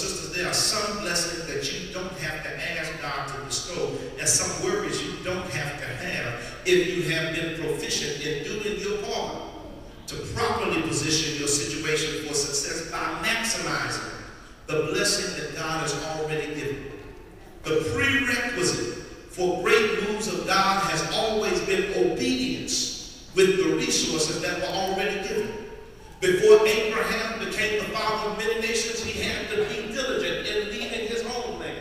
and sisters, there are some blessings that you don't have to ask God to bestow, and some worries you don't have to have if you have been proficient in doing your part to properly position your situation for success by maximizing the blessing that God has already given. The prerequisite for great moves of God has always been obedience with the resources that were already given. Before Abraham became the father of many nations, he had to be diligent in leaving his homeland.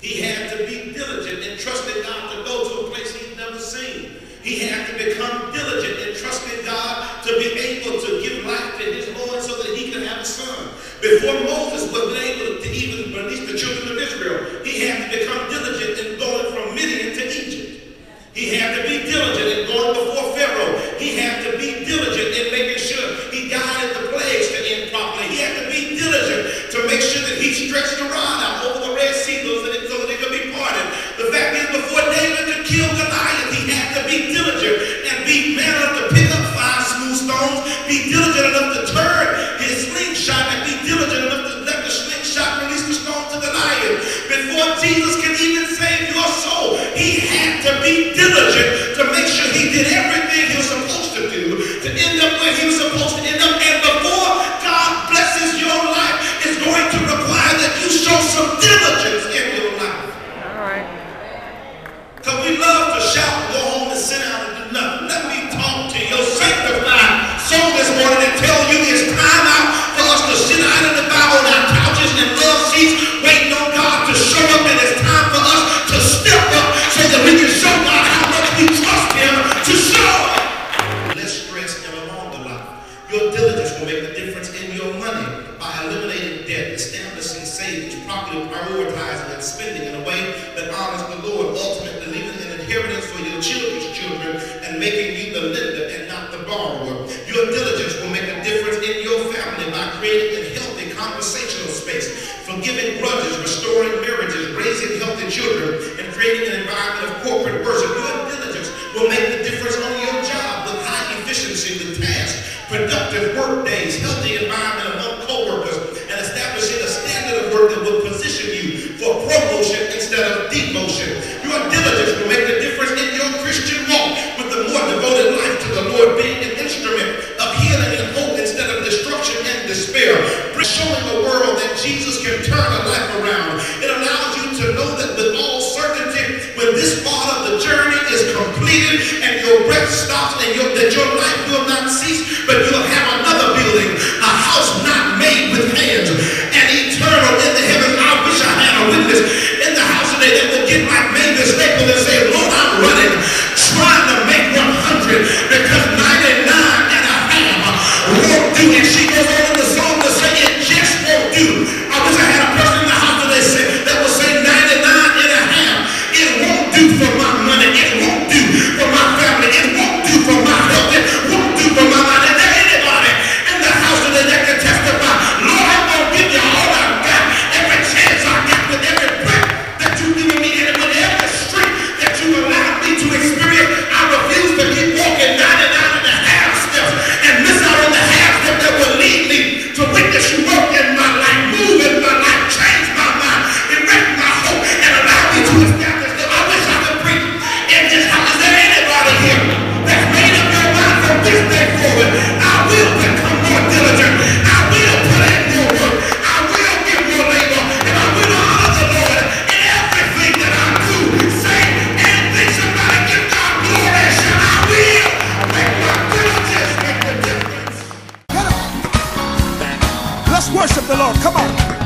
He had to be diligent in trusting God to go to a place he'd never seen. He had to become diligent in trusting God to be able to give life to his Lord so that he could have a son. Before Moses was able to even release the children of Israel, he had to become diligent in going from Midian to Egypt. He had to be diligent in going before Pharaoh. He had to be diligent in making sure he guided the plagues to end properly. He had to be diligent to make sure that he stretched the rod out over the Red Sea so that it could be parted. The fact is, before David could kill Goliath, he had to be diligent and be man enough to pick up 5 smooth stones, be diligent enough to turn his slingshot, and be diligent enough to let the slingshot release the stone to Goliath. Before Jesus can even save your soul, he had to be diligent to make sure he did everything he was supposed to do to end up where he was supposed to end up. And before God blesses your life, it's going to require that you show some diligence in your life. All right. Because we love to shout, go home and sit down and do nothing. Let me talk to your sanctified soul this morning and tell you it's time out for us to sit idle about on our couches and love seats waiting on God to show up, and it's time for us to step up so that we can show God how much we trust him to show up. Less stress and a longer life. Your diligence will make a difference in your money by eliminating debt, establishing savings, properly prioritizing and spending in a way that honors the Lord, ultimately leaving an inheritance for your children's children and making you the lender and not the borrower. Your diligence will make a difference in your family by creating a healthy conversational space, forgiving grudges, restoring marriages, raising healthy children, and creating an environment of corporate worship. Your diligence will make the difference on your job with high efficiency with tasks, productive work days, healthy environment among co-workers, and establishing a standard of work that will position you for promotion instead of demotion. Your diligence will make the difference in your Christian walk with the more devoted life to the Lord being an instrument of healing and hope instead of destruction and despair. Showing the world that Jesus can turn a life around. It allows you to know that with all certainty, when this part of the journey is completed and your breath stops and that your life will not cease, but you'll have another building, a house not made with hands, and eternal in the heavens. I wish I had a witness in the house today that would get like Mavis Staples and say, Lord, I'm running, trying to make 100 because 99 and a half won't do. And she goes on in the song to say it just won't do. I wish I had a person in the house that would say 99 and a half. It won't do for my money. It won't do for my family. It won't do for my health. It won't do for my mind. Is there anybody in the house today that can testify, Lord, I'm going to give you all I've got, every chance I got, with every breath that you've given me, and with every strength that you've allowed me to experience. I refuse to keep walking 99 and a half steps and miss out on the half step that will lead me to witness you work in my life, move in my life, change my mind, erect my hope, and allow me to establish them. I wish I could preach in this house. Is there anybody here that's made up your mind from this day forward? I will become more diligent. I will put in more work. I will give more labor. And I will honor the Lord in everything that I do, say, and think. Somebody give God glory and shout, I will make my diligence make the difference. Let's worship the Lord. Come on.